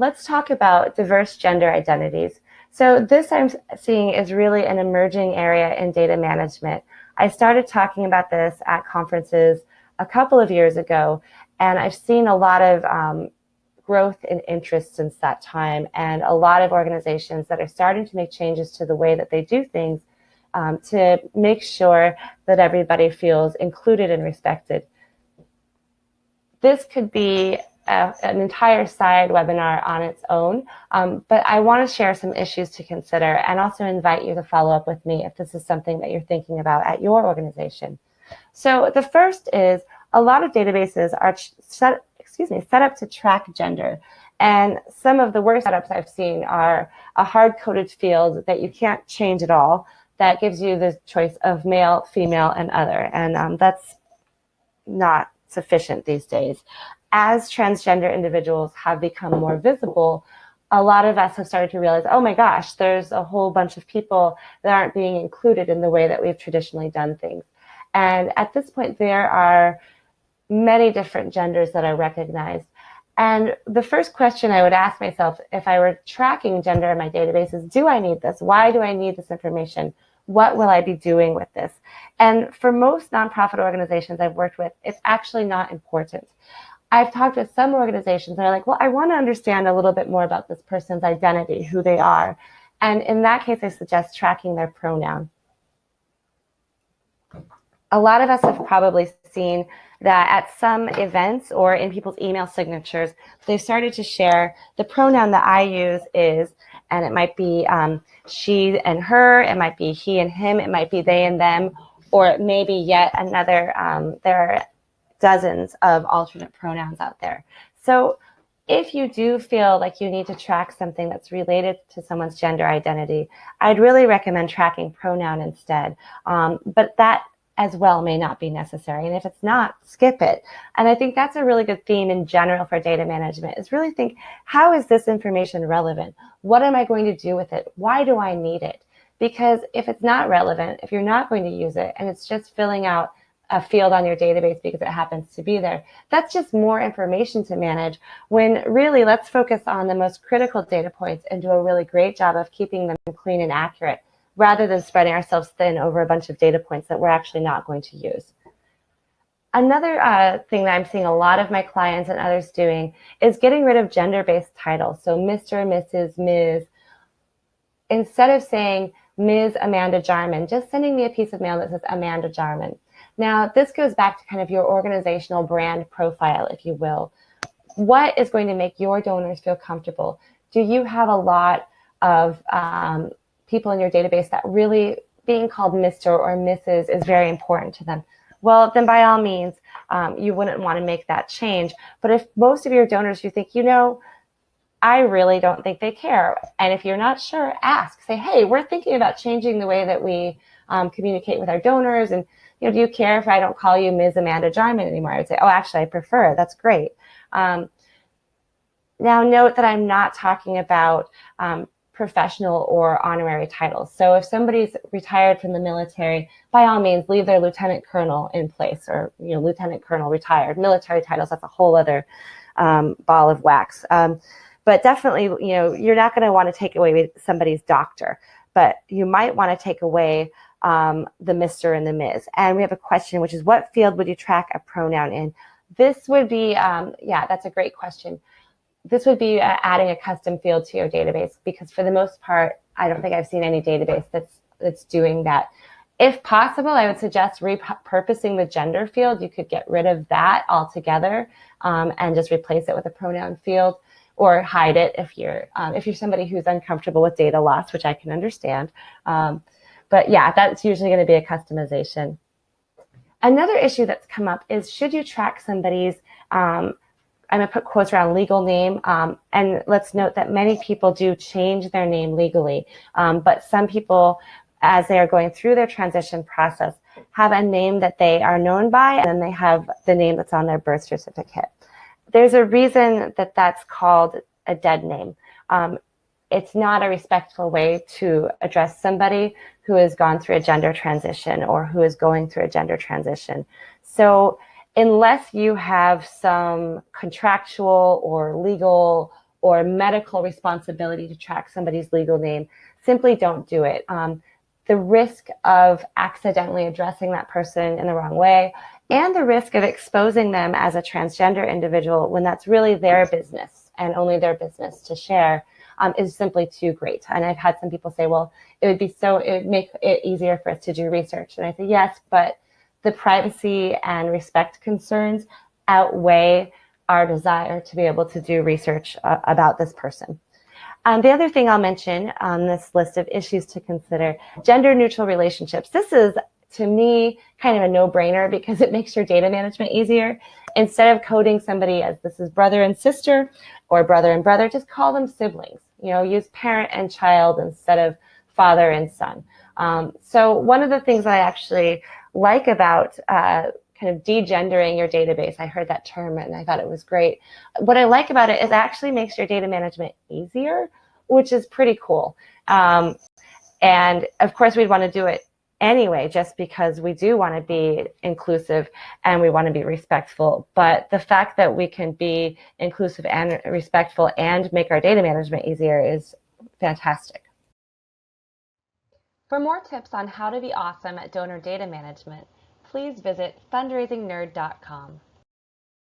let's talk about diverse gender identities. So this I'm seeing is really an emerging area in data management. I started talking about this at conferences a couple of years ago, and I've seen a lot of growth in interest since that time, and a lot of organizations that are starting to make changes to the way that they do things to make sure that everybody feels included and respected. This could be an entire side webinar on its own, but I want to share some issues to consider and also invite you to follow up with me if this is something that you're thinking about at your organization. So the first is a lot of databases are set up to track gender. And some of the worst setups I've seen are a hard-coded field that you can't change at all that gives you the choice of male, female, and other. And that's not sufficient these days. As transgender individuals have become more visible, a lot of us have started to realize, oh my gosh, there's a whole bunch of people that aren't being included in the way that we've traditionally done things. And at this point, there are many different genders that are recognized. And the first question I would ask myself if I were tracking gender in my database is, do I need this? Why do I need this information? What will I be doing with this? And for most nonprofit organizations I've worked with, it's actually not important. I've talked with some organizations that are like, well, I want to understand a little bit more about this person's identity, who they are. And in that case, I suggest tracking their pronoun. A lot of us have probably seen that at some events or in people's email signatures, they've started to share the pronoun that I use is, and it might be she and her, it might be he and him, it might be they and them, or it may be yet another, there are dozens of alternate pronouns out there. So if you do feel like you need to track something that's related to someone's gender identity, I'd really recommend tracking pronoun instead. But that as well may not be necessary. And if it's not, skip it. And I think that's a really good theme in general for data management, is really think, how is this information relevant? What am I going to do with it? Why do I need it? Because if it's not relevant, if you're not going to use it, and it's just filling out a field on your database because it happens to be there, that's just more information to manage, when really let's focus on the most critical data points and do a really great job of keeping them clean and accurate, rather than spreading ourselves thin over a bunch of data points that we're actually not going to use. Another thing that I'm seeing a lot of my clients and others doing is getting rid of gender-based titles. So Mr., Mrs., Ms. Instead of saying Ms. Amanda Jarman, just sending me a piece of mail that says Amanda Jarman. Now, this goes back to kind of your organizational brand profile, if you will. What is going to make your donors feel comfortable? Do you have a lot of people in your database that really being called Mr. or Mrs. is very important to them? Well, then by all means, you wouldn't want to make that change. But if most of your donors, you think, you know, I really don't think they care. And if you're not sure, ask. Say, hey, we're thinking about changing the way that we communicate with our donors. And, you know, do you care if I don't call you Ms. Amanda Jarman anymore? I would say, oh, actually, I prefer. That's great. Now, note that I'm not talking about professional or honorary titles. So if somebody's retired from the military, by all means, leave their lieutenant colonel in place, or, you know, lieutenant colonel retired. Military titles, that's a whole other ball of wax. But definitely, you know, you're not going to want to take away somebody's doctor, but you might want to take away the Mr. and the Ms. And we have a question, which is, what field would you track a pronoun in? This would be, yeah, that's a great question. This would be adding a custom field to your database, because for the most part, I don't think I've seen any database that's doing that. If possible, I would suggest repurposing the gender field. You could get rid of that altogether and just replace it with a pronoun field, or hide it if you're somebody who's uncomfortable with data loss, which I can understand. But yeah, that's usually going to be a customization. Another issue that's come up is, should you track somebody's I'm going to put quotes around legal name, and let's note that many people do change their name legally, but some people, as they are going through their transition process, have a name that they are known by, and then they have the name that's on their birth certificate. There's a reason that that's called a dead name. It's not a respectful way to address somebody who has gone through a gender transition or who is going through a gender transition. So unless you have some contractual or legal or medical responsibility to track somebody's legal name, simply don't do it. The risk of accidentally addressing that person in the wrong way, and the risk of exposing them as a transgender individual when that's really their business and only their business to share, is simply too great. And I've had some people say, well, it would make it easier for us to do research. And I say, yes, but the privacy and respect concerns outweigh our desire to be able to do research about this person. The other thing I'll mention on this list of issues to consider, gender neutral relationships. This is, to me, kind of a no-brainer because it makes your data management easier. Instead of coding somebody as this is brother and sister or brother and brother, just call them siblings. Use parent and child instead of father and son. So one of the things I actually like about kind of degendering your database, I heard that term and I thought it was great. What I like about it is it actually makes your data management easier, which is pretty cool. And of course, we'd want to do it anyway, just because we do want to be inclusive and we want to be respectful. But the fact that we can be inclusive and respectful and make our data management easier is fantastic. For more tips on how to be awesome at donor data management, please visit fundraisingnerd.com.